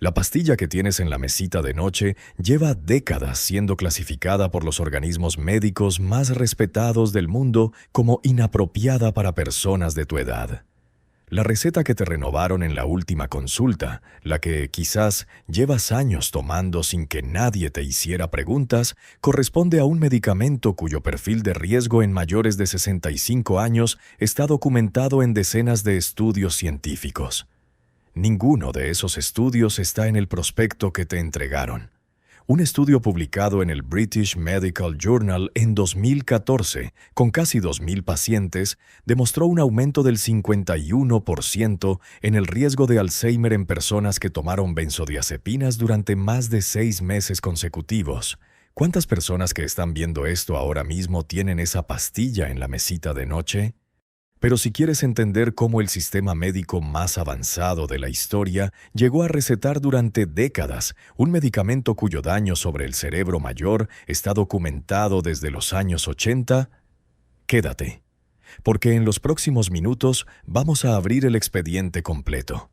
La pastilla que tienes en la mesita de noche lleva décadas siendo clasificada por los organismos médicos más respetados del mundo como inapropiada para personas de tu edad. La receta que te renovaron en la última consulta, la que quizás llevas años tomando sin que nadie te hiciera preguntas, corresponde a un medicamento cuyo perfil de riesgo en mayores de 65 años está documentado en decenas de estudios científicos. Ninguno de esos estudios está en el prospecto que te entregaron. Un estudio publicado en el British Medical Journal en 2014, con casi 2.000 pacientes, demostró un aumento del 51% en el riesgo de Alzheimer en personas que tomaron benzodiazepinas durante más de 6 meses consecutivos. ¿Cuántas personas que están viendo esto ahora mismo tienen esa pastilla en la mesita de noche? Pero si quieres entender cómo el sistema médico más avanzado de la historia llegó a recetar durante décadas un medicamento cuyo daño sobre el cerebro mayor está documentado desde los años 80, quédate, porque en los próximos minutos vamos a abrir el expediente completo.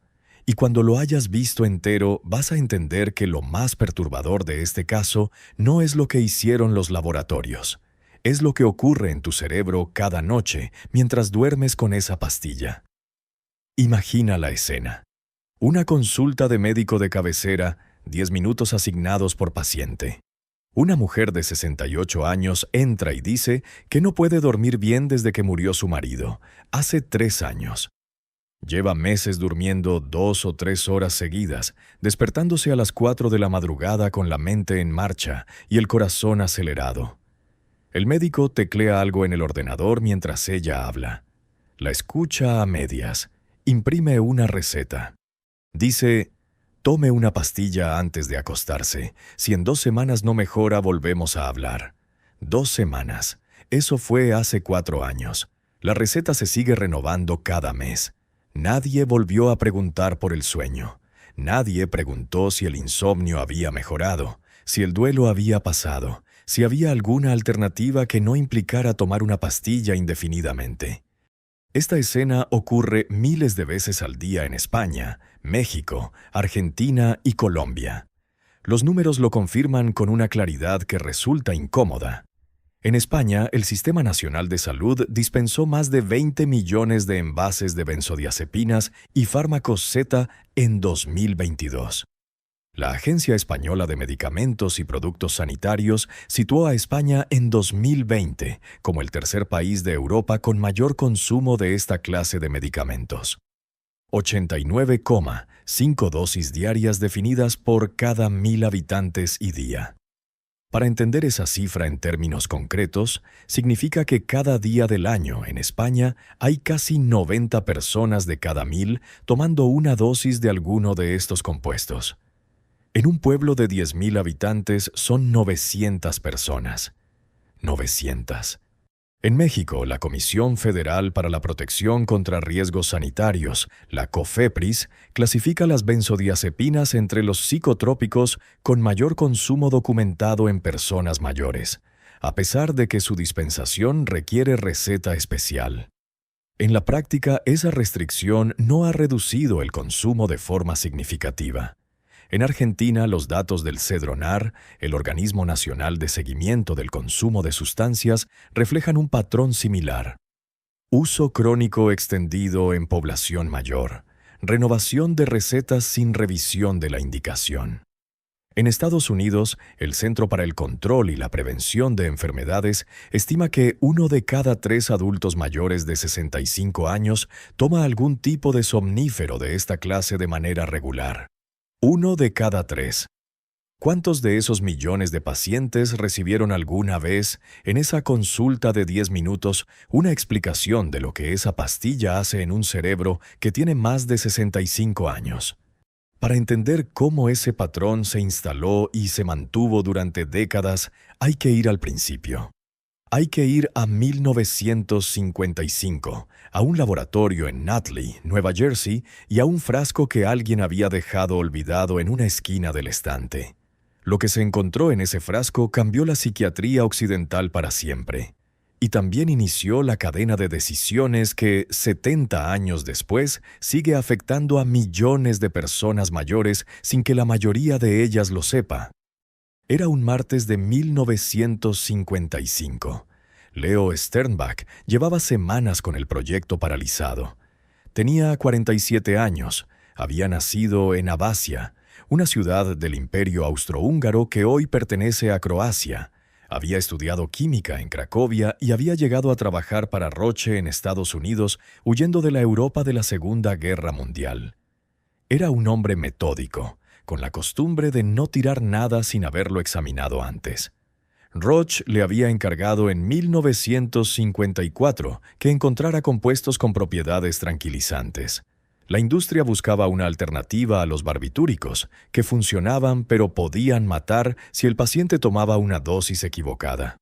Y cuando lo hayas visto entero, vas a entender que lo más perturbador de este caso no es lo que hicieron los laboratorios. Es lo que ocurre en tu cerebro cada noche mientras duermes con esa pastilla. Imagina la escena. Una consulta de médico de cabecera, 10 minutos asignados por paciente. Una mujer de 68 años entra y dice que no puede dormir bien desde que murió su marido, hace 3 años. Lleva meses durmiendo 2 o 3 horas seguidas, despertándose a las 4 de la madrugada con la mente en marcha y el corazón acelerado. El médico teclea algo en el ordenador mientras ella habla. La escucha a medias. Imprime una receta. Dice, tome una pastilla antes de acostarse. Si en 2 semanas no mejora, volvemos a hablar. 2 semanas. Eso fue hace 4 años. La receta se sigue renovando cada mes. Nadie volvió a preguntar por el sueño. Nadie preguntó si el insomnio había mejorado, si el duelo había pasado, si había alguna alternativa que no implicara tomar una pastilla indefinidamente. Esta escena ocurre miles de veces al día en España, México, Argentina y Colombia. Los números lo confirman con una claridad que resulta incómoda. En España, el Sistema Nacional de Salud dispensó más de 20 millones de envases de benzodiazepinas y fármacos Z en 2022. La Agencia Española de Medicamentos y Productos Sanitarios situó a España en 2020 como el tercer país de Europa con mayor consumo de esta clase de medicamentos. 89,5 dosis diarias definidas por cada 1.000 habitantes y día. Para entender esa cifra en términos concretos, significa que cada día del año en España hay casi 90 personas de cada 1.000 tomando una dosis de alguno de estos compuestos. En un pueblo de 10.000 habitantes son 900 personas. 900. En México, la Comisión Federal para la Protección contra Riesgos Sanitarios, la COFEPRIS, clasifica las benzodiazepinas entre los psicotrópicos con mayor consumo documentado en personas mayores, a pesar de que su dispensación requiere receta especial. En la práctica, esa restricción no ha reducido el consumo de forma significativa. En Argentina, los datos del CEDRONAR, el Organismo Nacional de Seguimiento del Consumo de Sustancias, reflejan un patrón similar. Uso crónico extendido en población mayor. Renovación de recetas sin revisión de la indicación. En Estados Unidos, el Centro para el Control y la Prevención de Enfermedades estima que 1 de cada 3 adultos mayores de 65 años toma algún tipo de somnífero de esta clase de manera regular. 1 de cada 3. ¿Cuántos de esos millones de pacientes recibieron alguna vez, en esa consulta de 10 minutos, una explicación de lo que esa pastilla hace en un cerebro que tiene más de 65 años? Para entender cómo ese patrón se instaló y se mantuvo durante décadas, hay que ir al principio. Hay que ir a 1955, a un laboratorio en Nutley, Nueva Jersey, y a un frasco que alguien había dejado olvidado en una esquina del estante. Lo que se encontró en ese frasco cambió la psiquiatría occidental para siempre. y también inició la cadena de decisiones que, 70 años después, sigue afectando a millones de personas mayores sin que la mayoría de ellas lo sepa. Era un martes de 1955. Leo Sternbach llevaba semanas con el proyecto paralizado. Tenía 47 años, había nacido en Abhasia, una ciudad del Imperio Austrohúngaro que hoy pertenece a Croacia. Había estudiado química en Cracovia y había llegado a trabajar para Roche en Estados Unidos, huyendo de la Europa de la Segunda Guerra Mundial. Era un hombre metódico, con la costumbre de no tirar nada sin haberlo examinado antes. Roche le había encargado en 1954 que encontrara compuestos con propiedades tranquilizantes. La industria buscaba una alternativa a los barbitúricos, que funcionaban pero podían matar si el paciente tomaba una dosis equivocada.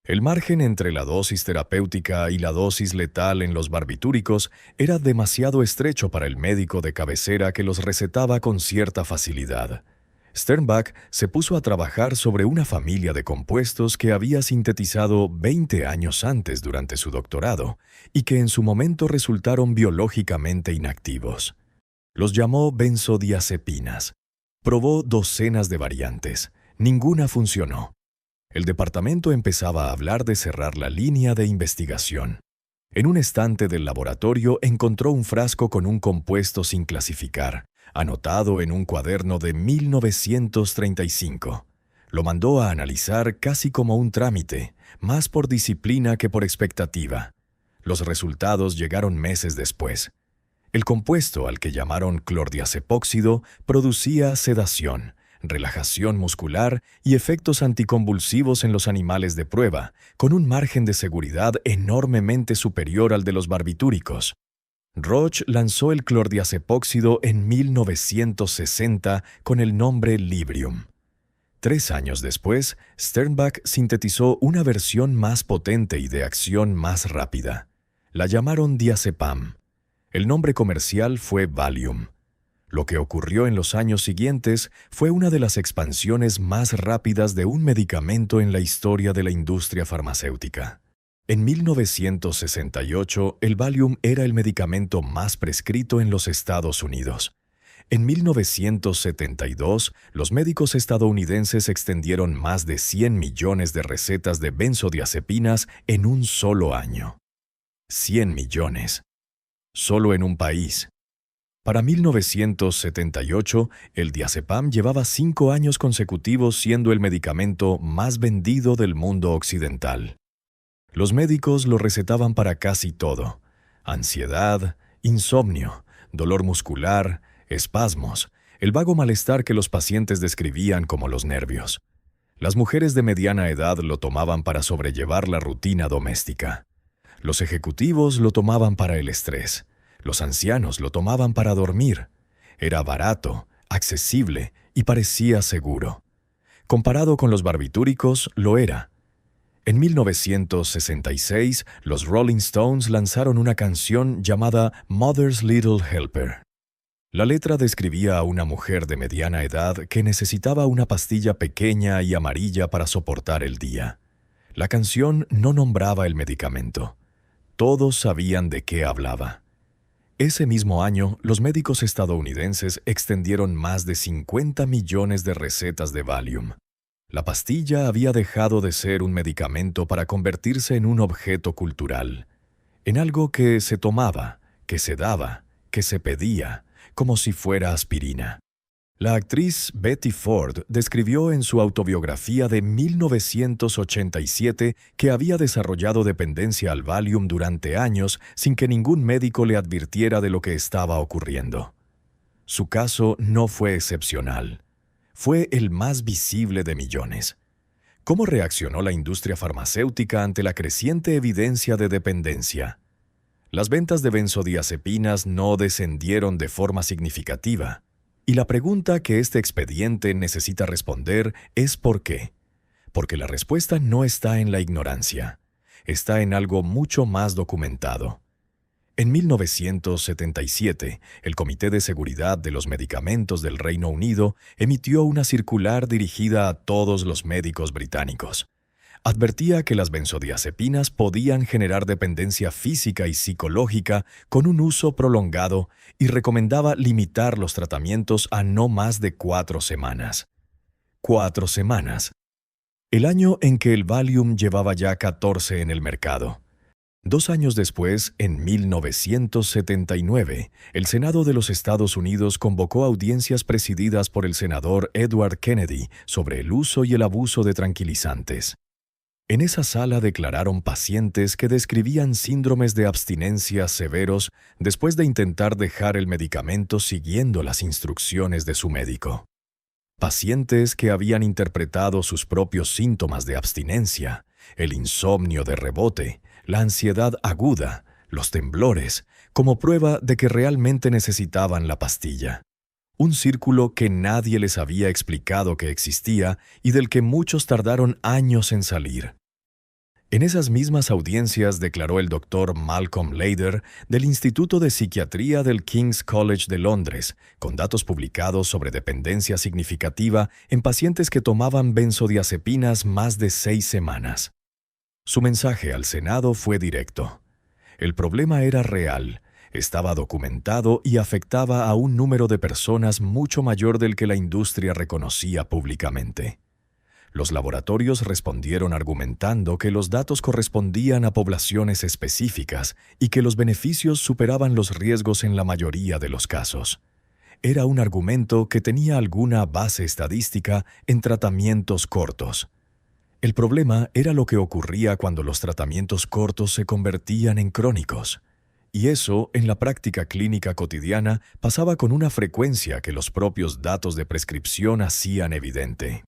El margen entre la dosis terapéutica y la dosis letal en los barbitúricos era demasiado estrecho para el médico de cabecera que los recetaba con cierta facilidad. Sternbach se puso a trabajar sobre una familia de compuestos que había sintetizado 20 años antes durante su doctorado y que en su momento resultaron biológicamente inactivos. Los llamó benzodiazepinas. Probó docenas de variantes. Ninguna funcionó. El departamento empezaba a hablar de cerrar la línea de investigación. En un estante del laboratorio encontró un frasco con un compuesto sin clasificar, anotado en un cuaderno de 1935. Lo mandó a analizar casi como un trámite, más por disciplina que por expectativa. Los resultados llegaron meses después. El compuesto, al que llamaron clordiazepóxido, producía sedación, relajación muscular y efectos anticonvulsivos en los animales de prueba, con un margen de seguridad enormemente superior al de los barbitúricos. Roche lanzó el clordiazepóxido en 1960 con el nombre Librium. 3 años después, Sternbach sintetizó una versión más potente y de acción más rápida. La llamaron diazepam. El nombre comercial fue Valium. Lo que ocurrió en los años siguientes fue una de las expansiones más rápidas de un medicamento en la historia de la industria farmacéutica. En 1968, el Valium era el medicamento más prescrito en los Estados Unidos. En 1972, los médicos estadounidenses extendieron más de 100 millones de recetas de benzodiazepinas en un solo año. 100 millones. Solo en un país. Para 1978, el diazepam llevaba 5 años consecutivos siendo el medicamento más vendido del mundo occidental. Los médicos lo recetaban para casi todo: ansiedad, insomnio, dolor muscular, espasmos, el vago malestar que los pacientes describían como los nervios. Las mujeres de mediana edad lo tomaban para sobrellevar la rutina doméstica. Los ejecutivos lo tomaban para el estrés. Los ancianos lo tomaban para dormir. Era barato, accesible y parecía seguro. Comparado con los barbitúricos, lo era. En 1966, los Rolling Stones lanzaron una canción llamada Mother's Little Helper. La letra describía a una mujer de mediana edad que necesitaba una pastilla pequeña y amarilla para soportar el día. La canción no nombraba el medicamento. Todos sabían de qué hablaba. Ese mismo año, los médicos estadounidenses extendieron más de 50 millones de recetas de Valium. La pastilla había dejado de ser un medicamento para convertirse en un objeto cultural, en algo que se tomaba, que se daba, que se pedía, como si fuera aspirina. La actriz Betty Ford describió en su autobiografía de 1987 que había desarrollado dependencia al Valium durante años sin que ningún médico le advirtiera de lo que estaba ocurriendo. Su caso no fue excepcional. Fue el más visible de millones. ¿Cómo reaccionó la industria farmacéutica ante la creciente evidencia de dependencia? Las ventas de benzodiazepinas no descendieron de forma significativa. Y la pregunta que este expediente necesita responder es ¿por qué? Porque la respuesta no está en la ignorancia. Está en algo mucho más documentado. En 1977, el Comité de Seguridad de los Medicamentos del Reino Unido emitió una circular dirigida a todos los médicos británicos. Advertía que las benzodiazepinas podían generar dependencia física y psicológica con un uso prolongado y recomendaba limitar los tratamientos a no más de 4 semanas. 4 semanas. El año en que el Valium llevaba ya 14 en el mercado. 2 años después, en 1979, el Senado de los Estados Unidos convocó audiencias presididas por el senador Edward Kennedy sobre el uso y el abuso de tranquilizantes. En esa sala declararon pacientes que describían síndromes de abstinencia severos después de intentar dejar el medicamento siguiendo las instrucciones de su médico. Pacientes que habían interpretado sus propios síntomas de abstinencia, el insomnio de rebote, la ansiedad aguda, los temblores, como prueba de que realmente necesitaban la pastilla. Un círculo que nadie les había explicado que existía y del que muchos tardaron años en salir. En esas mismas audiencias declaró el doctor Malcolm Leder del Instituto de Psiquiatría del King's College de Londres, con datos publicados sobre dependencia significativa en pacientes que tomaban benzodiazepinas más de 6 semanas. Su mensaje al Senado fue directo. El problema era real, estaba documentado y afectaba a un número de personas mucho mayor del que la industria reconocía públicamente. Los laboratorios respondieron argumentando que los datos correspondían a poblaciones específicas y que los beneficios superaban los riesgos en la mayoría de los casos. Era un argumento que tenía alguna base estadística en tratamientos cortos. El problema era lo que ocurría cuando los tratamientos cortos se convertían en crónicos. Y eso, en la práctica clínica cotidiana, pasaba con una frecuencia que los propios datos de prescripción hacían evidente.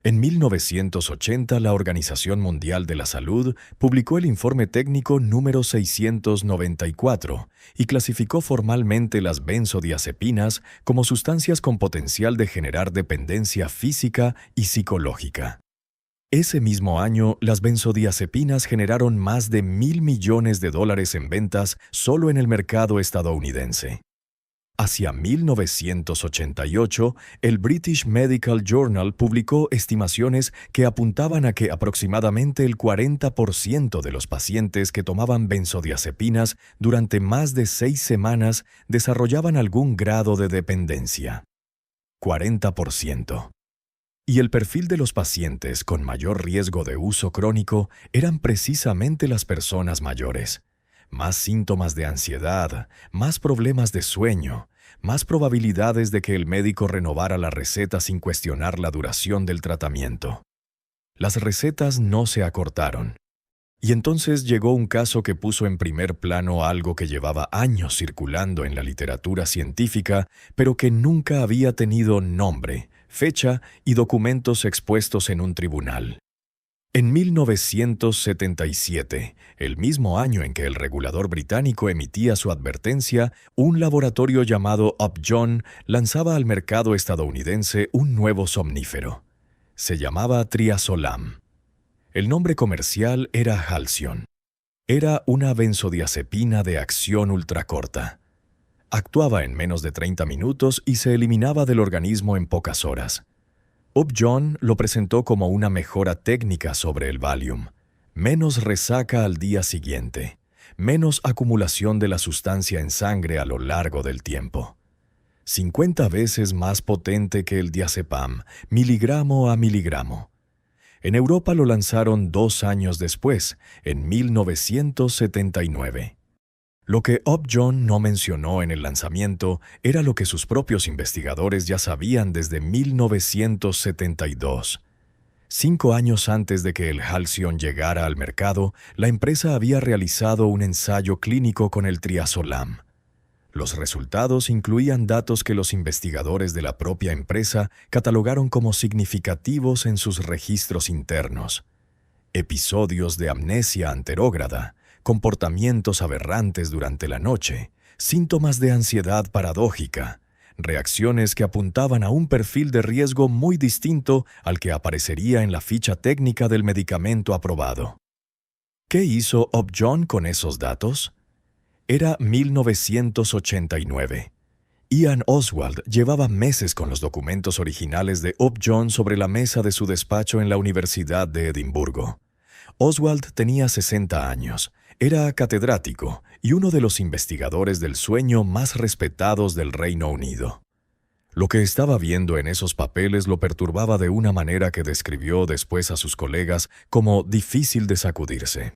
En 1980, la Organización Mundial de la Salud publicó el informe técnico número 694 y clasificó formalmente las benzodiazepinas como sustancias con potencial de generar dependencia física y psicológica. Ese mismo año, las benzodiazepinas generaron más de $1.000 millones en ventas solo en el mercado estadounidense. Hacia 1988, el British Medical Journal publicó estimaciones que apuntaban a que aproximadamente el 40% de los pacientes que tomaban benzodiazepinas durante más de 6 semanas desarrollaban algún grado de dependencia. 40%. Y el perfil de los pacientes con mayor riesgo de uso crónico eran precisamente las personas mayores. Más síntomas de ansiedad, más problemas de sueño, más probabilidades de que el médico renovara la receta sin cuestionar la duración del tratamiento. Las recetas no se acortaron. Y entonces llegó un caso que puso en primer plano algo que llevaba años circulando en la literatura científica, pero que nunca había tenido nombre, fecha y documentos expuestos en un tribunal. En 1977, el mismo año en que el regulador británico emitía su advertencia, un laboratorio llamado Upjohn lanzaba al mercado estadounidense un nuevo somnífero. Se llamaba Triazolam. El nombre comercial era Halcion. Era una benzodiazepina de acción ultracorta. Actuaba en menos de 30 minutos y se eliminaba del organismo en pocas horas. Upjohn lo presentó como una mejora técnica sobre el Valium. Menos resaca al día siguiente, menos acumulación de la sustancia en sangre a lo largo del tiempo. 50 veces más potente que el diazepam, miligramo a miligramo. En Europa lo lanzaron 2 años después, en 1979. Lo que Upjohn no mencionó en el lanzamiento era lo que sus propios investigadores ya sabían desde 1972. 5 años antes de que el Halcion llegara al mercado, la empresa había realizado un ensayo clínico con el Triazolam. Los resultados incluían datos que los investigadores de la propia empresa catalogaron como significativos en sus registros internos. Episodios de amnesia anterógrada, comportamientos aberrantes durante la noche, síntomas de ansiedad paradójica, reacciones que apuntaban a un perfil de riesgo muy distinto al que aparecería en la ficha técnica del medicamento aprobado. ¿Qué hizo Upjohn con esos datos? Era 1989. Ian Oswald llevaba meses con los documentos originales de Upjohn sobre la mesa de su despacho en la Universidad de Edimburgo. Oswald tenía 60 años, era catedrático y uno de los investigadores del sueño más respetados del Reino Unido. Lo que estaba viendo en esos papeles lo perturbaba de una manera que describió después a sus colegas como difícil de sacudirse.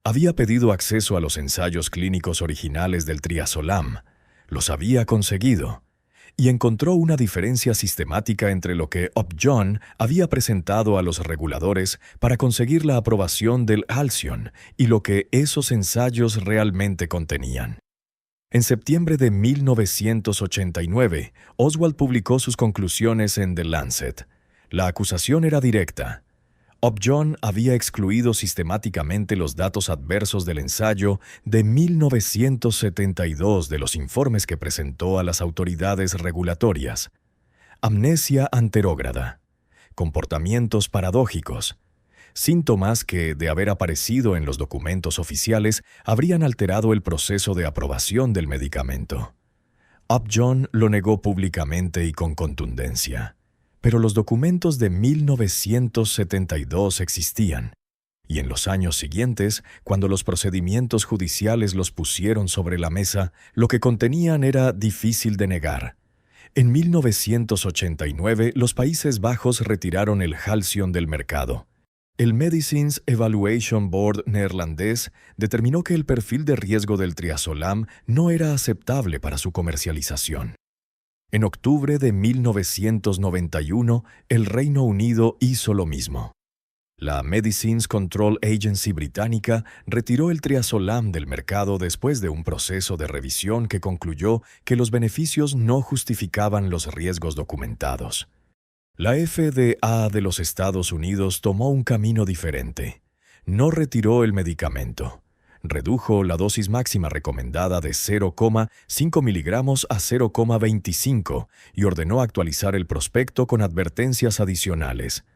Había pedido acceso a los ensayos clínicos originales del triazolam, los había conseguido, y encontró una diferencia sistemática entre lo que Upjohn había presentado a los reguladores para conseguir la aprobación del Halcyon y lo que esos ensayos realmente contenían. En septiembre de 1989, Oswald publicó sus conclusiones en The Lancet. La acusación era directa. Upjohn había excluido sistemáticamente los datos adversos del ensayo de 1972 de los informes que presentó a las autoridades regulatorias. Amnesia anterógrada, comportamientos paradójicos, síntomas que, de haber aparecido en los documentos oficiales, habrían alterado el proceso de aprobación del medicamento. Upjohn lo negó públicamente y con contundencia. Pero los documentos de 1972 existían, y en los años siguientes, cuando los procedimientos judiciales los pusieron sobre la mesa, lo que contenían era difícil de negar. En 1989, los Países Bajos retiraron el Halcyon del mercado. El Medicines Evaluation Board neerlandés determinó que el perfil de riesgo del triazolam no era aceptable para su comercialización. En octubre de 1991, el Reino Unido hizo lo mismo. La Medicines Control Agency británica retiró el triazolam del mercado después de un proceso de revisión que concluyó que los beneficios no justificaban los riesgos documentados. La FDA de los Estados Unidos tomó un camino diferente. No retiró el medicamento. Redujo la dosis máxima recomendada de 0,5 miligramos a 0,25 y ordenó actualizar el prospecto con advertencias adicionales.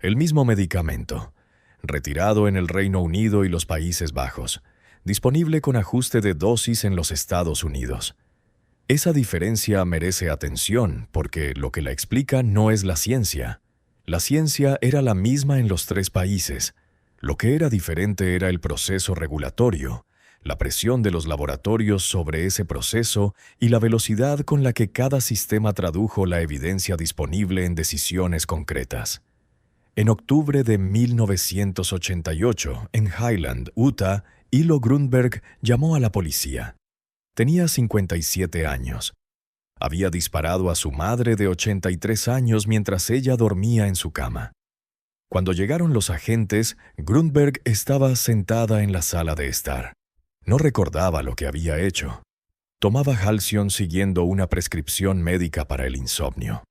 El mismo medicamento, retirado en el Reino Unido y los Países Bajos, disponible con ajuste de dosis en los Estados Unidos. Esa diferencia merece atención porque lo que la explica no es la ciencia. La ciencia era la misma en los tres países. Lo que era diferente era el proceso regulatorio, la presión de los laboratorios sobre ese proceso y la velocidad con la que cada sistema tradujo la evidencia disponible en decisiones concretas. En octubre de 1988, en Highland, Utah, Ilo Grunberg llamó a la policía. Tenía 57 años. Había disparado a su madre de 83 años mientras ella dormía en su cama. Cuando llegaron los agentes, Grunberg estaba sentada en la sala de estar. No recordaba lo que había hecho. Tomaba Halcyon siguiendo una prescripción médica para el insomnio.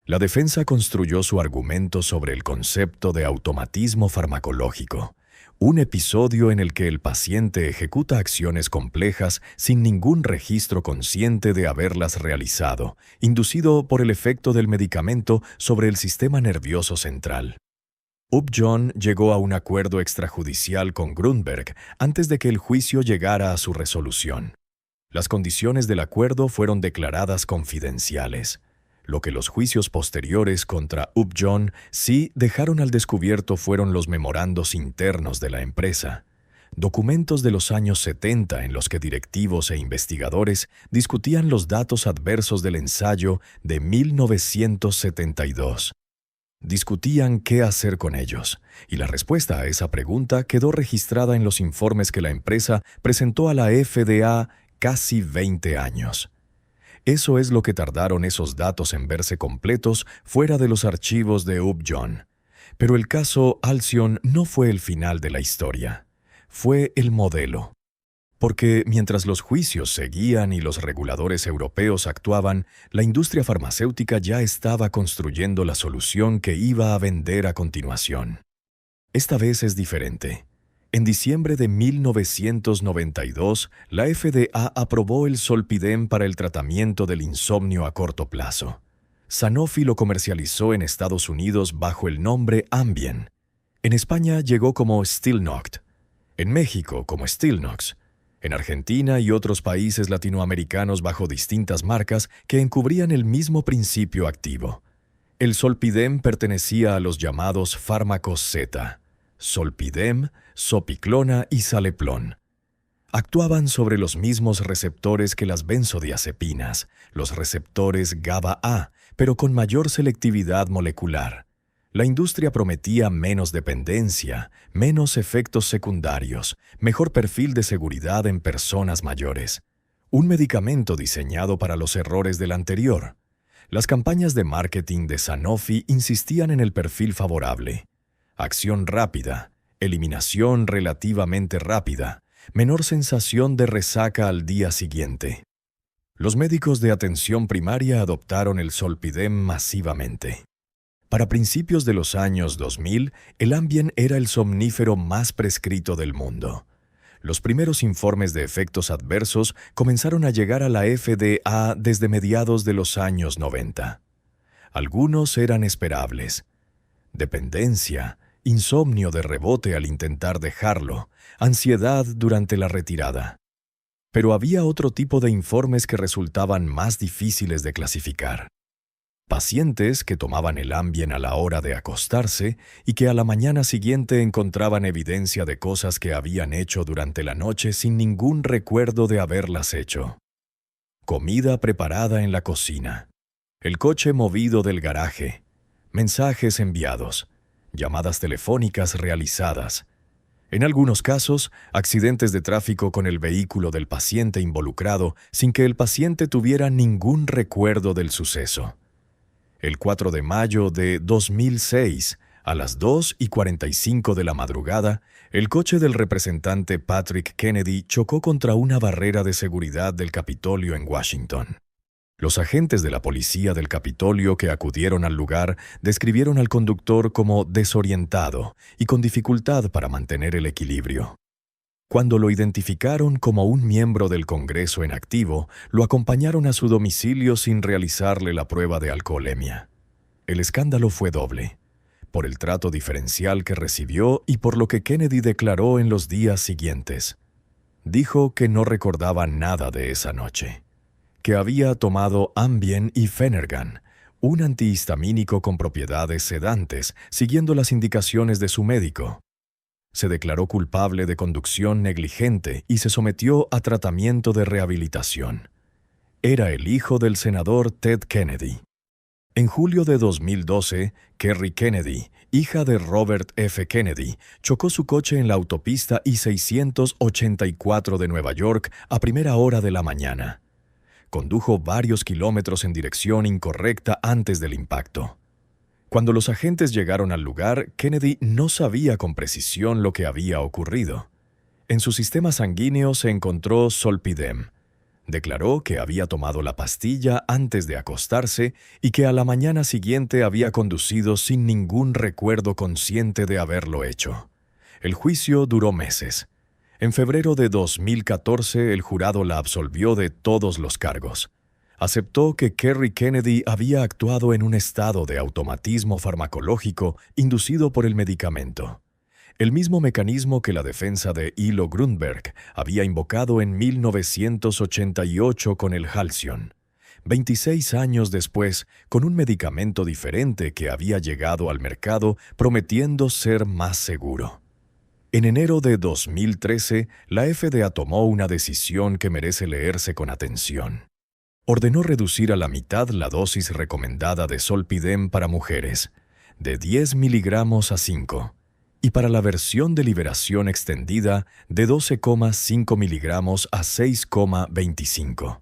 La defensa construyó su argumento sobre el concepto de automatismo farmacológico, un episodio en el que el paciente ejecuta acciones complejas sin ningún registro consciente de haberlas realizado, inducido por el efecto del medicamento sobre el sistema nervioso central. Upjohn llegó a un acuerdo extrajudicial con Grunberg antes de que el juicio llegara a su resolución. Las condiciones del acuerdo fueron declaradas confidenciales. Lo que los juicios posteriores contra Upjohn sí dejaron al descubierto fueron los memorandos internos de la empresa, documentos de los años 70 en los que directivos e investigadores discutían los datos adversos del ensayo de 1972. Discutían qué hacer con ellos, y la respuesta a esa pregunta quedó registrada en los informes que la empresa presentó a la FDA casi 20 años. Eso es lo que tardaron esos datos en verse completos fuera de los archivos de Upjohn. Pero el caso Halcyon no fue el final de la historia. Fue el modelo. Porque mientras los juicios seguían y los reguladores europeos actuaban, la industria farmacéutica ya estaba construyendo la solución que iba a vender a continuación. Esta vez es diferente. En diciembre de 1992, la FDA aprobó el Zolpidem para el tratamiento del insomnio a corto plazo. Sanofi lo comercializó en Estados Unidos bajo el nombre Ambien. En España llegó como Stilnoct. En México como Stilnox. En Argentina y otros países latinoamericanos bajo distintas marcas que encubrían el mismo principio activo. El Zolpidem pertenecía a los llamados fármacos Z. zolpidem, zopiclona y saleplón. Actuaban sobre los mismos receptores que las benzodiazepinas, los receptores GABA-A, pero con mayor selectividad molecular. La industria prometía menos dependencia, menos efectos secundarios, mejor perfil de seguridad en personas mayores. Un medicamento diseñado para los errores del anterior. Las campañas de marketing de Sanofi insistían en el perfil favorable. Acción rápida, eliminación relativamente rápida, menor sensación de resaca al día siguiente. Los médicos de atención primaria adoptaron el zolpidem masivamente. Para principios de los años 2000, el Ambien era el somnífero más prescrito del mundo. Los primeros informes de efectos adversos comenzaron a llegar a la FDA desde mediados de los años 90. Algunos eran esperables. Dependencia, insomnio de rebote al intentar dejarlo, ansiedad durante la retirada. Pero había otro tipo de informes que resultaban más difíciles de clasificar. Pacientes que tomaban el Ambien a la hora de acostarse y que a la mañana siguiente encontraban evidencia de cosas que habían hecho durante la noche sin ningún recuerdo de haberlas hecho. Comida preparada en la cocina, el coche movido del garaje, mensajes enviados, llamadas telefónicas realizadas. En algunos casos, accidentes de tráfico con el vehículo del paciente involucrado sin que el paciente tuviera ningún recuerdo del suceso. El 4 de mayo de 2006, a las 2:45 de la madrugada, el coche del representante Patrick Kennedy chocó contra una barrera de seguridad del Capitolio en Washington. Los agentes de la policía del Capitolio que acudieron al lugar describieron al conductor como desorientado y con dificultad para mantener el equilibrio. Cuando lo identificaron como un miembro del Congreso en activo, lo acompañaron a su domicilio sin realizarle la prueba de alcoholemia. El escándalo fue doble, por el trato diferencial que recibió y por lo que Kennedy declaró en los días siguientes. Dijo que no recordaba nada de esa noche, que había tomado Ambien y Phenergan, un antihistamínico con propiedades sedantes, siguiendo las indicaciones de su médico. Se declaró culpable de conducción negligente y se sometió a tratamiento de rehabilitación. Era el hijo del senador Ted Kennedy. En julio de 2012, Kerry Kennedy, hija de Robert F. Kennedy, chocó su coche en la autopista I-684 de Nueva York a primera hora de la mañana. Condujo varios kilómetros en dirección incorrecta antes del impacto. Cuando los agentes llegaron al lugar, Kennedy no sabía con precisión lo que había ocurrido. En su sistema sanguíneo se encontró zolpidem. Declaró que había tomado la pastilla antes de acostarse y que a la mañana siguiente había conducido sin ningún recuerdo consciente de haberlo hecho. El juicio duró meses. En febrero de 2014, el jurado la absolvió de todos los cargos. Aceptó que Kerry Kennedy había actuado en un estado de automatismo farmacológico inducido por el medicamento. El mismo mecanismo que la defensa de Ilo Grunberg había invocado en 1988 con el Halcion. 26 años después, con un medicamento diferente que había llegado al mercado prometiendo ser más seguro. En enero de 2013, la FDA tomó una decisión que merece leerse con atención. Ordenó reducir a la mitad la dosis recomendada de zolpidem para mujeres, de 10 miligramos a 5, y para la versión de liberación extendida, de 12,5 miligramos a 6,25.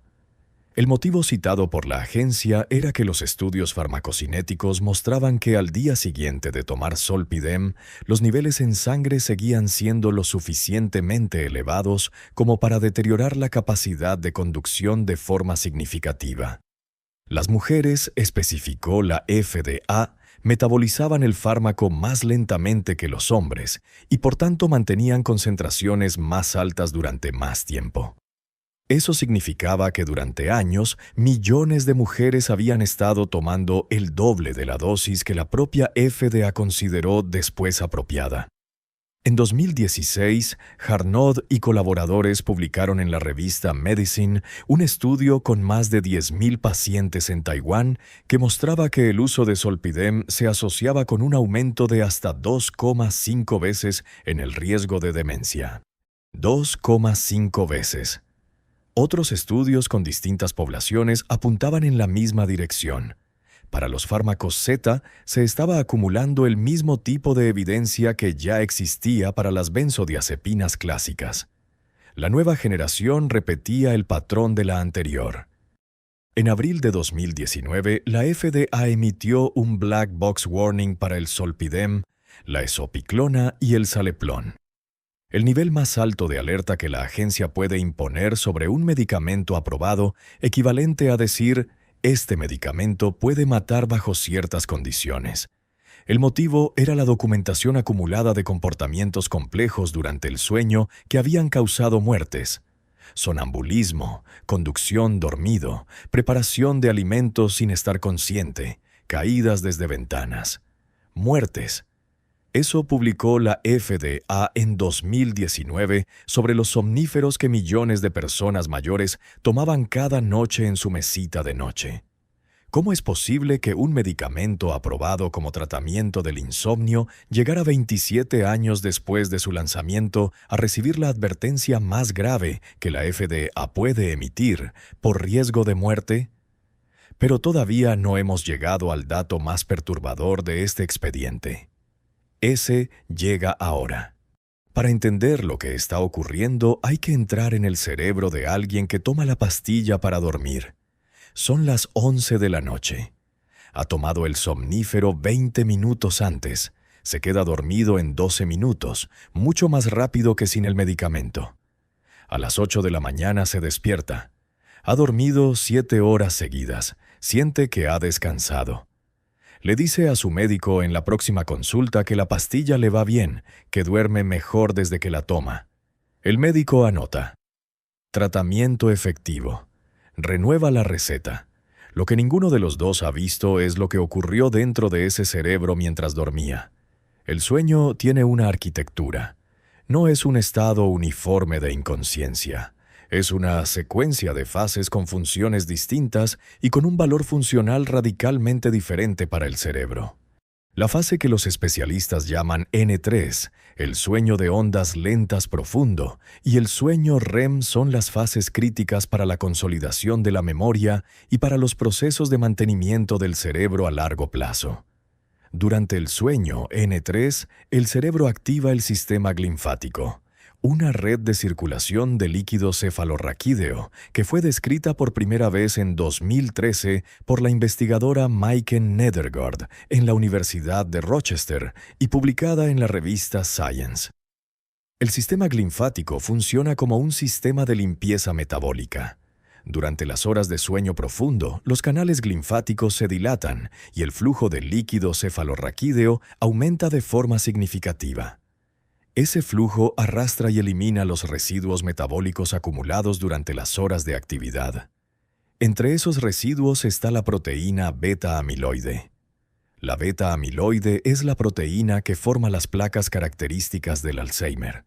El motivo citado por la agencia era que los estudios farmacocinéticos mostraban que al día siguiente de tomar zolpidem, los niveles en sangre seguían siendo lo suficientemente elevados como para deteriorar la capacidad de conducción de forma significativa. Las mujeres, especificó la FDA, metabolizaban el fármaco más lentamente que los hombres y por tanto mantenían concentraciones más altas durante más tiempo. Eso significaba que durante años, millones de mujeres habían estado tomando el doble de la dosis que la propia FDA consideró después apropiada. En 2016, Harnaud y colaboradores publicaron en la revista Medicine un estudio con más de 10.000 pacientes en Taiwán que mostraba que el uso de Zolpidem se asociaba con un aumento de hasta 2,5 veces en el riesgo de demencia. 2,5 veces. Otros estudios con distintas poblaciones apuntaban en la misma dirección. Para los fármacos Z se estaba acumulando el mismo tipo de evidencia que ya existía para las benzodiazepinas clásicas. La nueva generación repetía el patrón de la anterior. En abril de 2019, la FDA emitió un Black Box Warning para el Zolpidem, la esopiclona y el Saleplon. El nivel más alto de alerta que la agencia puede imponer sobre un medicamento aprobado, equivalente a decir: este medicamento puede matar bajo ciertas condiciones. El motivo era la documentación acumulada de comportamientos complejos durante el sueño que habían causado muertes. Sonambulismo, conducción dormido, preparación de alimentos sin estar consciente, caídas desde ventanas. Muertes. Eso publicó la FDA en 2019 sobre los somníferos que millones de personas mayores tomaban cada noche en su mesita de noche. ¿Cómo es posible que un medicamento aprobado como tratamiento del insomnio llegara 27 años después de su lanzamiento a recibir la advertencia más grave que la FDA puede emitir por riesgo de muerte? Pero todavía no hemos llegado al dato más perturbador de este expediente. Ese llega ahora. Para entender lo que está ocurriendo, hay que entrar en el cerebro de alguien que toma la pastilla para dormir. Son las 11 de la noche. Ha tomado el somnífero 20 minutos antes. Se queda dormido en 12 minutos, mucho más rápido que sin el medicamento. A las 8 de la mañana se despierta. Ha dormido 7 horas seguidas. Siente que ha descansado. Le dice a su médico en la próxima consulta que la pastilla le va bien, que duerme mejor desde que la toma. El médico anota: tratamiento efectivo. Renueva la receta. Lo que ninguno de los dos ha visto es lo que ocurrió dentro de ese cerebro mientras dormía. El sueño tiene una arquitectura. No es un estado uniforme de inconsciencia. Es una secuencia de fases con funciones distintas y con un valor funcional radicalmente diferente para el cerebro. La fase que los especialistas llaman N3, el sueño de ondas lentas profundo, y el sueño REM son las fases críticas para la consolidación de la memoria y para los procesos de mantenimiento del cerebro a largo plazo. Durante el sueño N3, el cerebro activa el sistema linfático, una red de circulación de líquido cefalorraquídeo que fue descrita por primera vez en 2013 por la investigadora Maiken Nedergaard en la Universidad de Rochester y publicada en la revista Science. El sistema linfático funciona como un sistema de limpieza metabólica. Durante las horas de sueño profundo, los canales linfáticos se dilatan y el flujo de líquido cefalorraquídeo aumenta de forma significativa. Ese flujo arrastra y elimina los residuos metabólicos acumulados durante las horas de actividad. Entre esos residuos está la proteína beta-amiloide. La beta-amiloide es la proteína que forma las placas características del Alzheimer.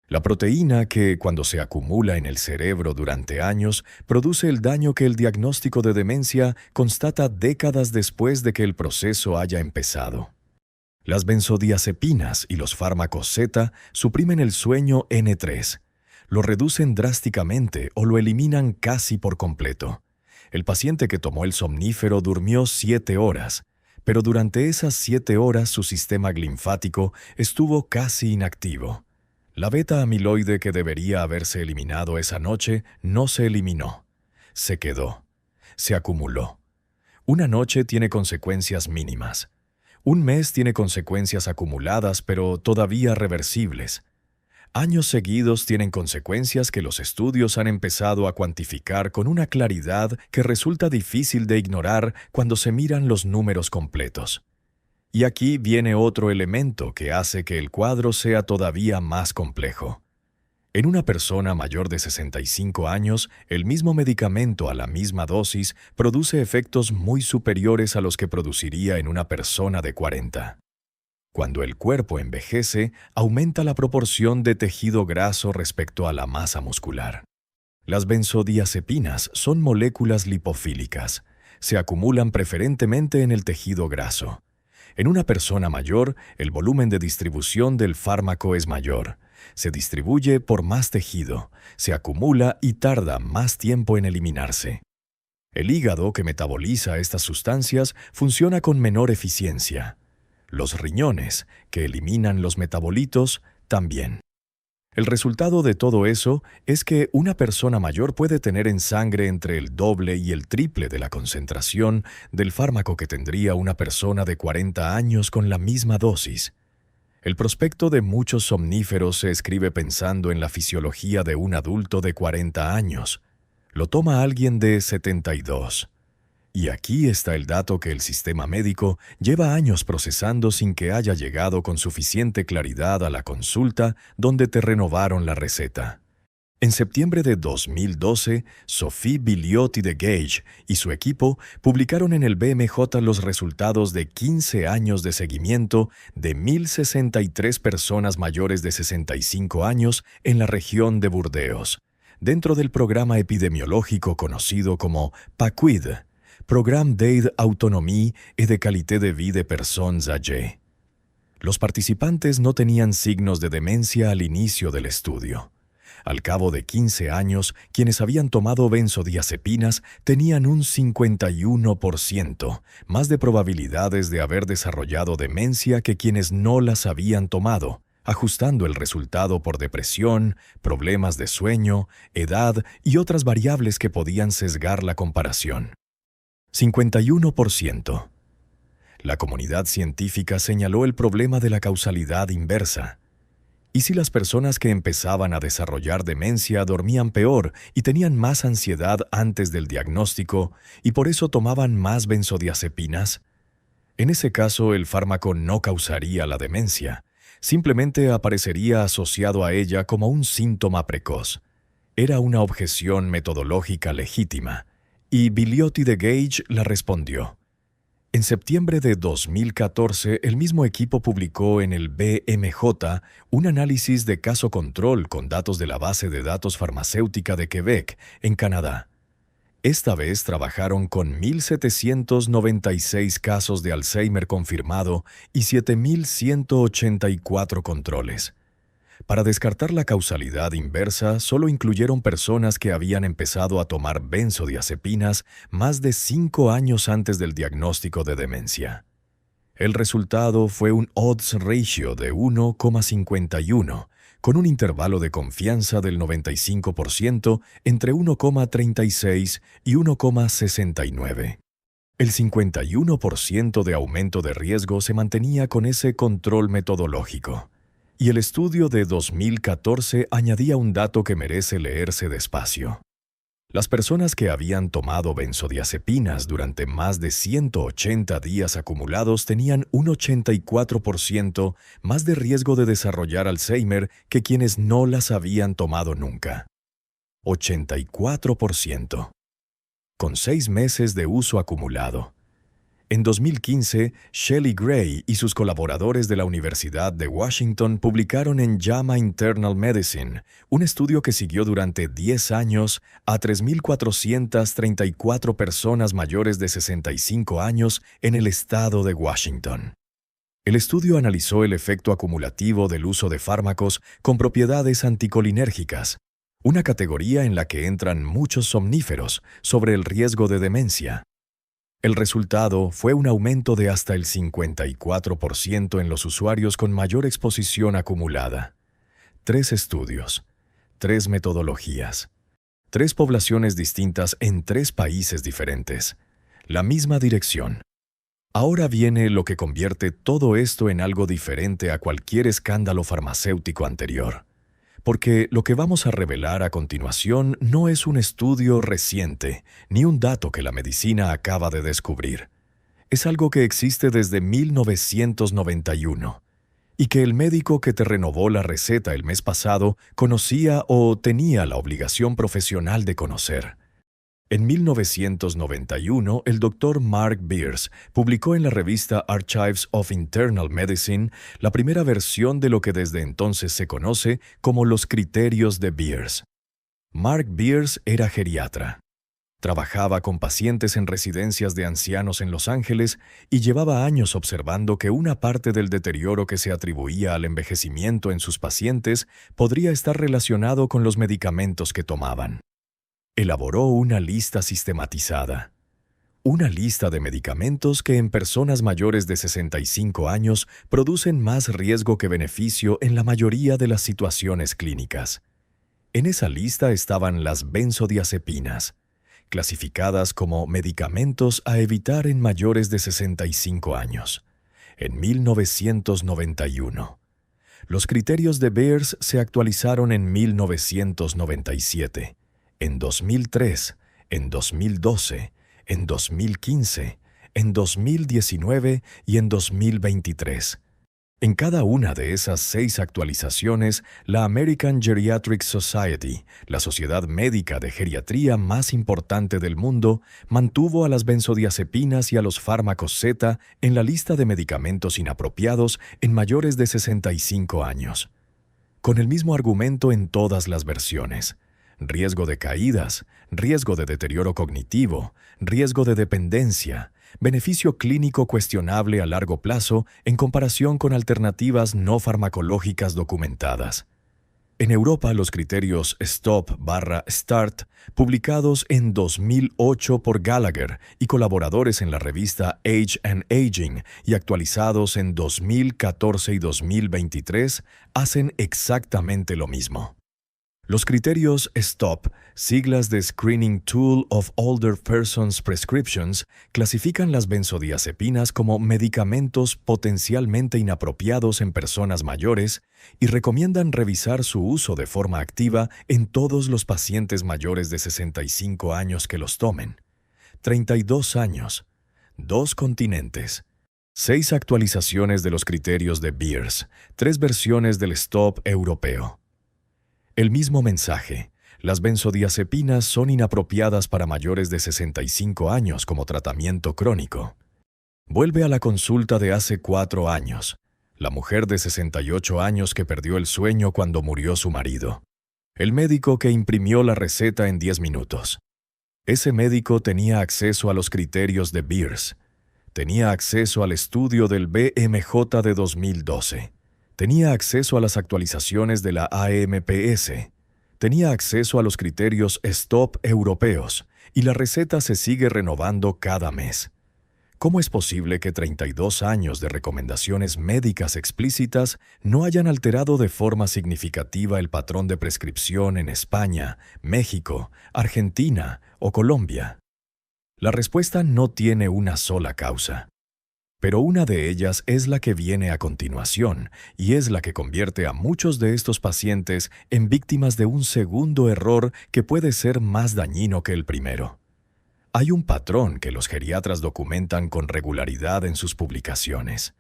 La proteína que, cuando se acumula en el cerebro durante años, produce el daño que el diagnóstico de demencia constata décadas después de que el proceso haya empezado. Las benzodiazepinas y los fármacos Z suprimen el sueño N3, lo reducen drásticamente o lo eliminan casi por completo. El paciente que tomó el somnífero durmió 7 horas, pero durante esas 7 horas su sistema linfático estuvo casi inactivo. La beta-amiloide que debería haberse eliminado esa noche no se eliminó. Se quedó. Se acumuló. Una noche tiene consecuencias mínimas. Un mes tiene consecuencias acumuladas, pero todavía reversibles. Años seguidos tienen consecuencias que los estudios han empezado a cuantificar con una claridad que resulta difícil de ignorar cuando se miran los números completos. Y aquí viene otro elemento que hace que el cuadro sea todavía más complejo. En una persona mayor de 65 años, el mismo medicamento a la misma dosis produce efectos muy superiores a los que produciría en una persona de 40. Cuando el cuerpo envejece, aumenta la proporción de tejido graso respecto a la masa muscular. Las benzodiazepinas son moléculas lipofílicas. Se acumulan preferentemente en el tejido graso. En una persona mayor, el volumen de distribución del fármaco es mayor. Se distribuye por más tejido, se acumula y tarda más tiempo en eliminarse. El hígado, que metaboliza estas sustancias, funciona con menor eficiencia. Los riñones, que eliminan los metabolitos, también. El resultado de todo eso es que una persona mayor puede tener en sangre entre el doble y el triple de la concentración del fármaco que tendría una persona de 40 años con la misma dosis. El prospecto de muchos somníferos se escribe pensando en la fisiología de un adulto de 40 años. Lo toma alguien de 72. Y aquí está el dato que el sistema médico lleva años procesando sin que haya llegado con suficiente claridad a la consulta donde te renovaron la receta. En septiembre de 2012, Sophie Biliotti de Gage y su equipo publicaron en el BMJ los resultados de 15 años de seguimiento de 1.063 personas mayores de 65 años en la región de Burdeos, dentro del programa epidemiológico conocido como PAQUID, Programme d'aide autonomie et de qualité de vie des personnes âgées. Los participantes no tenían signos de demencia al inicio del estudio. Al cabo de 15 años, quienes habían tomado benzodiazepinas tenían un 51% más de probabilidades de haber desarrollado demencia que quienes no las habían tomado, ajustando el resultado por depresión, problemas de sueño, edad y otras variables que podían sesgar la comparación. 51%. La comunidad científica señaló el problema de la causalidad inversa. ¿Y si las personas que empezaban a desarrollar demencia dormían peor y tenían más ansiedad antes del diagnóstico y por eso tomaban más benzodiazepinas? En ese caso, el fármaco no causaría la demencia, simplemente aparecería asociado a ella como un síntoma precoz. Era una objeción metodológica legítima. Y Biliotti de Gage la respondió. En septiembre de 2014, el mismo equipo publicó en el BMJ un análisis de caso control con datos de la base de datos farmacéutica de Quebec, en Canadá. Esta vez trabajaron con 1.796 casos de Alzheimer confirmado y 7.184 controles. Para descartar la causalidad inversa, solo incluyeron personas que habían empezado a tomar benzodiazepinas más de 5 años antes del diagnóstico de demencia. El resultado fue un odds ratio de 1,51, con un intervalo de confianza del 95% entre 1,36 y 1,69. El 51% de aumento de riesgo se mantenía con ese control metodológico. Y el estudio de 2014 añadía un dato que merece leerse despacio. Las personas que habían tomado benzodiazepinas durante más de 180 días acumulados tenían un 84% más de riesgo de desarrollar Alzheimer que quienes no las habían tomado nunca. 84%. Con 6 meses de uso acumulado. En 2015, Shelley Gray y sus colaboradores de la Universidad de Washington publicaron en JAMA Internal Medicine un estudio que siguió durante 10 años a 3.434 personas mayores de 65 años en el estado de Washington. El estudio analizó el efecto acumulativo del uso de fármacos con propiedades anticolinérgicas, una categoría en la que entran muchos somníferos, sobre el riesgo de demencia. El resultado fue un aumento de hasta el 54% en los usuarios con mayor exposición acumulada. 3 estudios, 3 metodologías, 3 poblaciones distintas en 3 países diferentes. La misma dirección. Ahora viene lo que convierte todo esto en algo diferente a cualquier escándalo farmacéutico anterior. Porque lo que vamos a revelar a continuación no es un estudio reciente, ni un dato que la medicina acaba de descubrir. Es algo que existe desde 1991, y que el médico que te renovó la receta el mes pasado conocía o tenía la obligación profesional de conocer. En 1991, el doctor Mark Beers publicó en la revista Archives of Internal Medicine la primera versión de lo que desde entonces se conoce como los criterios de Beers. Mark Beers era geriatra. Trabajaba con pacientes en residencias de ancianos en Los Ángeles y llevaba años observando que una parte del deterioro que se atribuía al envejecimiento en sus pacientes podría estar relacionado con los medicamentos que tomaban. Elaboró una lista sistematizada. Una lista de medicamentos que en personas mayores de 65 años producen más riesgo que beneficio en la mayoría de las situaciones clínicas. En esa lista estaban las benzodiazepinas, clasificadas como medicamentos a evitar en mayores de 65 años. En 1991. Los criterios de Beers se actualizaron en 1997, en 2003, en 2012, en 2015, en 2019 y en 2023. En cada una de esas 6 actualizaciones, la American Geriatric Society, la sociedad médica de geriatría más importante del mundo, mantuvo a las benzodiazepinas y a los fármacos Z en la lista de medicamentos inapropiados en mayores de 65 años. Con el mismo argumento en todas las versiones: riesgo de caídas, riesgo de deterioro cognitivo, riesgo de dependencia, beneficio clínico cuestionable a largo plazo en comparación con alternativas no farmacológicas documentadas. En Europa, los criterios STOP/START, publicados en 2008 por Gallagher y colaboradores en la revista Age and Aging y actualizados en 2014 y 2023, hacen exactamente lo mismo. Los criterios STOP, siglas de Screening Tool of Older Persons Prescriptions, clasifican las benzodiazepinas como medicamentos potencialmente inapropiados en personas mayores y recomiendan revisar su uso de forma activa en todos los pacientes mayores de 65 años que los tomen. 32 años, 2 continentes, 6 actualizaciones de los criterios de Beers, 3 versiones del STOP europeo. El mismo mensaje: las benzodiazepinas son inapropiadas para mayores de 65 años como tratamiento crónico. Vuelve a la consulta de hace 4 años, la mujer de 68 años que perdió el sueño cuando murió su marido. El médico que imprimió la receta en 10 minutos. Ese médico tenía acceso a los criterios de Beers. Tenía acceso al estudio del BMJ de 2012. Tenía acceso a las actualizaciones de la AMPS, tenía acceso a los criterios STOP europeos, y la receta se sigue renovando cada mes. ¿Cómo es posible que 32 años de recomendaciones médicas explícitas no hayan alterado de forma significativa el patrón de prescripción en España, México, Argentina o Colombia? La respuesta no tiene una sola causa. Pero una de ellas es la que viene a continuación, y es la que convierte a muchos de estos pacientes en víctimas de un segundo error que puede ser más dañino que el primero. Hay un patrón que los geriatras documentan con regularidad en sus publicaciones.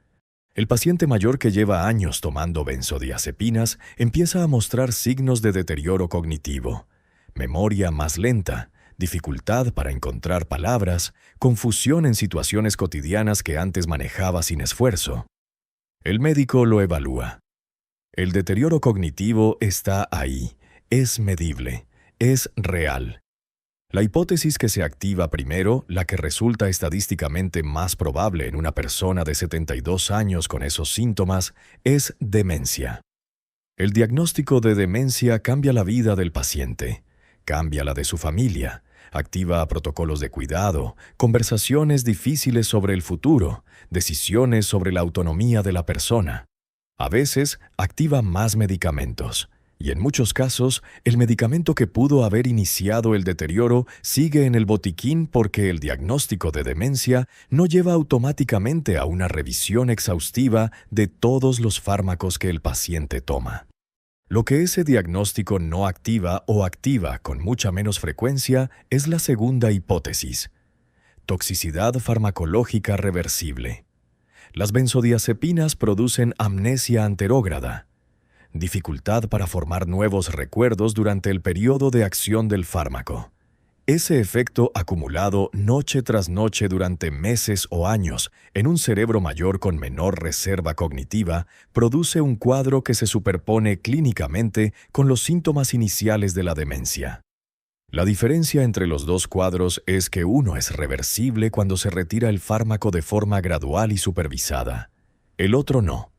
El paciente mayor que lleva años tomando benzodiazepinas empieza a mostrar signos de deterioro cognitivo, memoria más lenta, dificultad para encontrar palabras, confusión en situaciones cotidianas que antes manejaba sin esfuerzo. El médico lo evalúa. El deterioro cognitivo está ahí, es medible, es real. La hipótesis que se activa primero, la que resulta estadísticamente más probable en una persona de 72 años con esos síntomas, es demencia. El diagnóstico de demencia cambia la vida del paciente, cambia la de su familia, activa protocolos de cuidado, conversaciones difíciles sobre el futuro, decisiones sobre la autonomía de la persona. A veces, activa más medicamentos, y en muchos casos, el medicamento que pudo haber iniciado el deterioro sigue en el botiquín porque el diagnóstico de demencia no lleva automáticamente a una revisión exhaustiva de todos los fármacos que el paciente toma. Lo que ese diagnóstico no activa o activa con mucha menos frecuencia es la segunda hipótesis: toxicidad farmacológica reversible. Las benzodiazepinas producen amnesia anterógrada, dificultad para formar nuevos recuerdos durante el periodo de acción del fármaco. Ese efecto acumulado noche tras noche durante meses o años en un cerebro mayor con menor reserva cognitiva produce un cuadro que se superpone clínicamente con los síntomas iniciales de la demencia. La diferencia entre los dos cuadros es que uno es reversible cuando se retira el fármaco de forma gradual y supervisada. El otro no.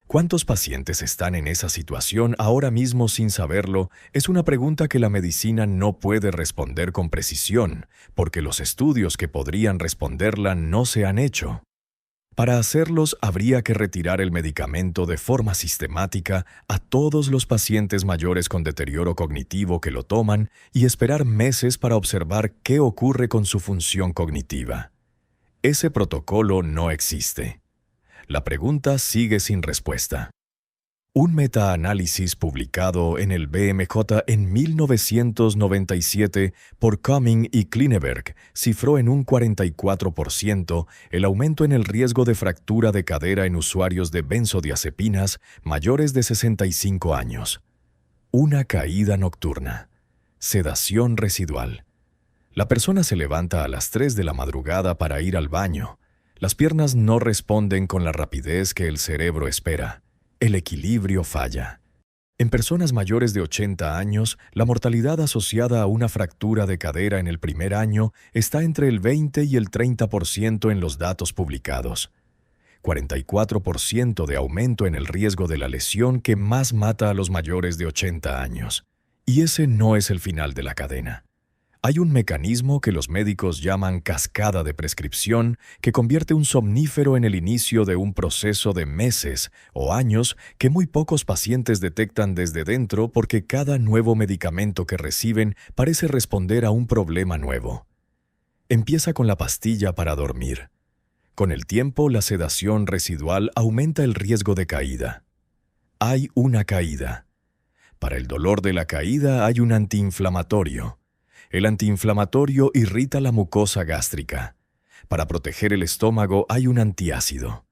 ¿Cuántos pacientes están en esa situación ahora mismo sin saberlo? Es una pregunta que la medicina no puede responder con precisión, porque los estudios que podrían responderla no se han hecho. Para hacerlos, habría que retirar el medicamento de forma sistemática a todos los pacientes mayores con deterioro cognitivo que lo toman y esperar meses para observar qué ocurre con su función cognitiva. Ese protocolo no existe. La pregunta sigue sin respuesta. Un metaanálisis publicado en el BMJ en 1997 por Cumming y Klineberg cifró en un 44% el aumento en el riesgo de fractura de cadera en usuarios de benzodiazepinas mayores de 65 años. Una caída nocturna. Sedación residual. La persona se levanta a las 3 de la madrugada para ir al baño. Las piernas no responden con la rapidez que el cerebro espera. El equilibrio falla. En personas mayores de 80 años, la mortalidad asociada a una fractura de cadera en el primer año está entre el 20 y el 30% en los datos publicados. 44% de aumento en el riesgo de la lesión que más mata a los mayores de 80 años. Y ese no es el final de la cadena. Hay un mecanismo que los médicos llaman cascada de prescripción que convierte un somnífero en el inicio de un proceso de meses o años que muy pocos pacientes detectan desde dentro porque cada nuevo medicamento que reciben parece responder a un problema nuevo. Empieza con la pastilla para dormir. Con el tiempo, la sedación residual aumenta el riesgo de caída. Hay una caída. Para el dolor de la caída hay un antiinflamatorio. El antiinflamatorio irrita la mucosa gástrica. Para proteger el estómago hay un antiácido.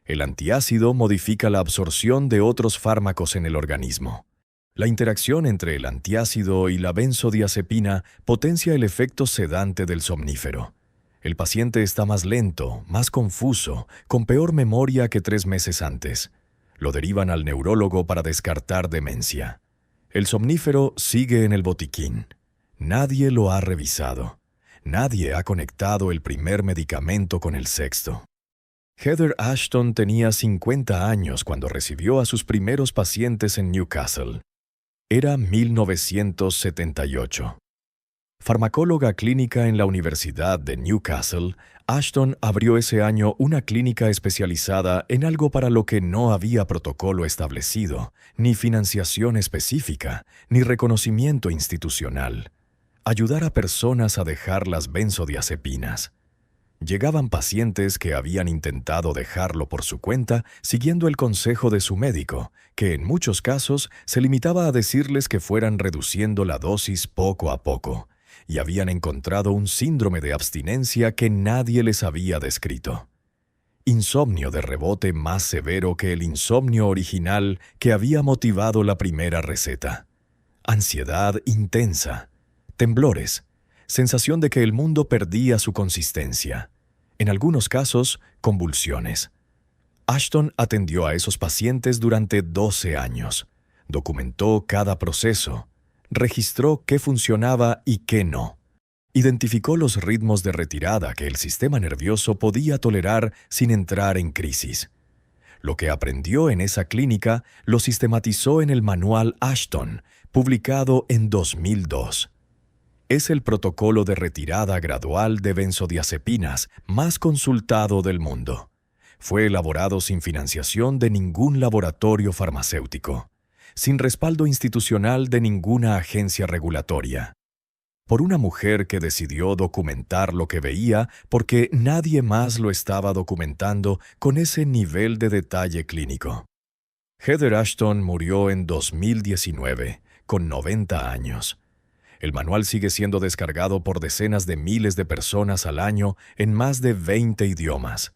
El antiácido modifica la absorción de otros fármacos en el organismo. La interacción entre el antiácido y la benzodiazepina potencia el efecto sedante del somnífero. El paciente está más lento, más confuso, con peor memoria que 3 meses antes. Lo derivan al neurólogo para descartar demencia. El somnífero sigue en el botiquín. Nadie lo ha revisado. Nadie ha conectado el primer medicamento con el sexto. Heather Ashton tenía 50 años cuando recibió a sus primeros pacientes en Newcastle. Era 1978. Farmacóloga clínica en la Universidad de Newcastle, Ashton abrió ese año una clínica especializada en algo para lo que no había protocolo establecido, ni financiación específica, ni reconocimiento institucional. Ayudar a personas a dejar las benzodiazepinas. Llegaban pacientes que habían intentado dejarlo por su cuenta siguiendo el consejo de su médico, que en muchos casos se limitaba a decirles que fueran reduciendo la dosis poco a poco, y habían encontrado un síndrome de abstinencia que nadie les había descrito. Insomnio de rebote más severo que el insomnio original que había motivado la primera receta. Ansiedad intensa. Temblores, sensación de que el mundo perdía su consistencia. En algunos casos, convulsiones. Ashton atendió a esos pacientes durante 12 años. Documentó cada proceso. Registró qué funcionaba y qué no. Identificó los ritmos de retirada que el sistema nervioso podía tolerar sin entrar en crisis. Lo que aprendió en esa clínica lo sistematizó en el Manual Ashton, publicado en 2002. Es el protocolo de retirada gradual de benzodiazepinas más consultado del mundo. Fue elaborado sin financiación de ningún laboratorio farmacéutico, sin respaldo institucional de ninguna agencia regulatoria. Por una mujer que decidió documentar lo que veía porque nadie más lo estaba documentando con ese nivel de detalle clínico. Heather Ashton murió en 2019, con 90 años. El manual sigue siendo descargado por decenas de miles de personas al año en más de 20 idiomas.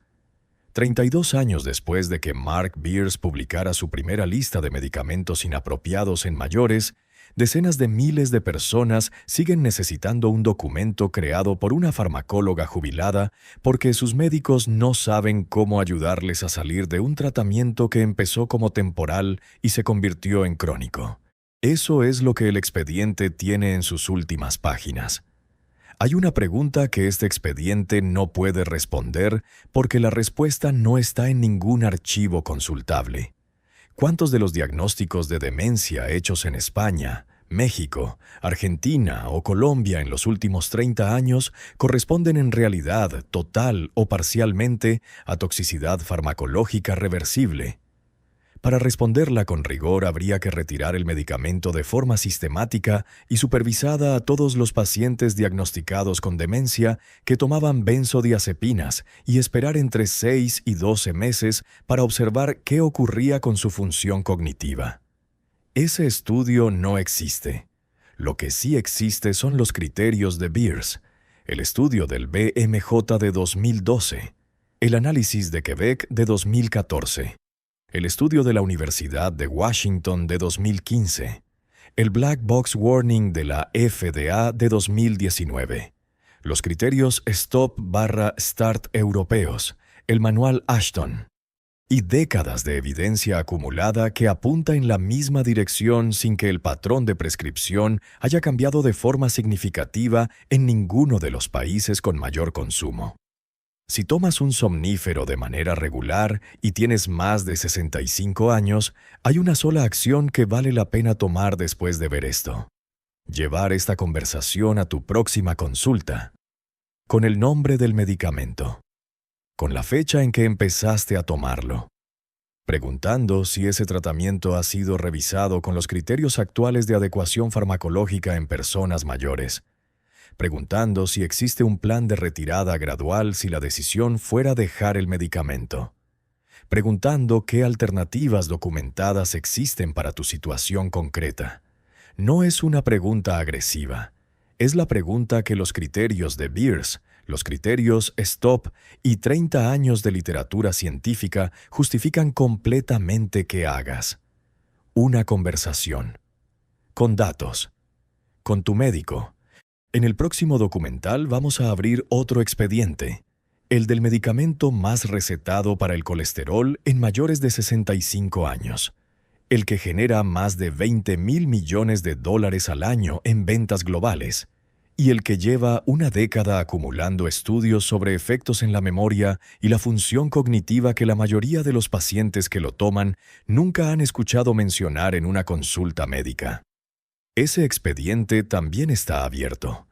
32 años después de que Mark Beers publicara su primera lista de medicamentos inapropiados en mayores, decenas de miles de personas siguen necesitando un documento creado por una farmacóloga jubilada porque sus médicos no saben cómo ayudarles a salir de un tratamiento que empezó como temporal y se convirtió en crónico. Eso es lo que el expediente tiene en sus últimas páginas. Hay una pregunta que este expediente no puede responder porque la respuesta no está en ningún archivo consultable. ¿Cuántos de los diagnósticos de demencia hechos en España, México, Argentina o Colombia en los últimos 30 años corresponden en realidad, total o parcialmente, a toxicidad farmacológica reversible? Para responderla con rigor habría que retirar el medicamento de forma sistemática y supervisada a todos los pacientes diagnosticados con demencia que tomaban benzodiazepinas y esperar entre 6 y 12 meses para observar qué ocurría con su función cognitiva. Ese estudio no existe. Lo que sí existe son los criterios de Beers, el estudio del BMJ de 2012, el análisis de Quebec de 2014, el estudio de la Universidad de Washington de 2015, el Black Box Warning de la FDA de 2019, los criterios Stop/Start europeos, el manual Ashton, y décadas de evidencia acumulada que apunta en la misma dirección sin que el patrón de prescripción haya cambiado de forma significativa en ninguno de los países con mayor consumo. Si tomas un somnífero de manera regular y tienes más de 65 años, hay una sola acción que vale la pena tomar después de ver esto. Llevar esta conversación a tu próxima consulta, con el nombre del medicamento, con la fecha en que empezaste a tomarlo, preguntando si ese tratamiento ha sido revisado con los criterios actuales de adecuación farmacológica en personas mayores, preguntando si existe un plan de retirada gradual si la decisión fuera dejar el medicamento, preguntando qué alternativas documentadas existen para tu situación concreta. No es una pregunta agresiva, es la pregunta que los criterios de Beers, los criterios STOP y 30 años de literatura científica justifican completamente que hagas. Una conversación. Con datos. Con tu médico. En el próximo documental vamos a abrir otro expediente, el del medicamento más recetado para el colesterol en mayores de 65 años, el que genera más de $20,000 millones al año en ventas globales, y el que lleva una década acumulando estudios sobre efectos en la memoria y la función cognitiva que la mayoría de los pacientes que lo toman nunca han escuchado mencionar en una consulta médica. Ese expediente también está abierto.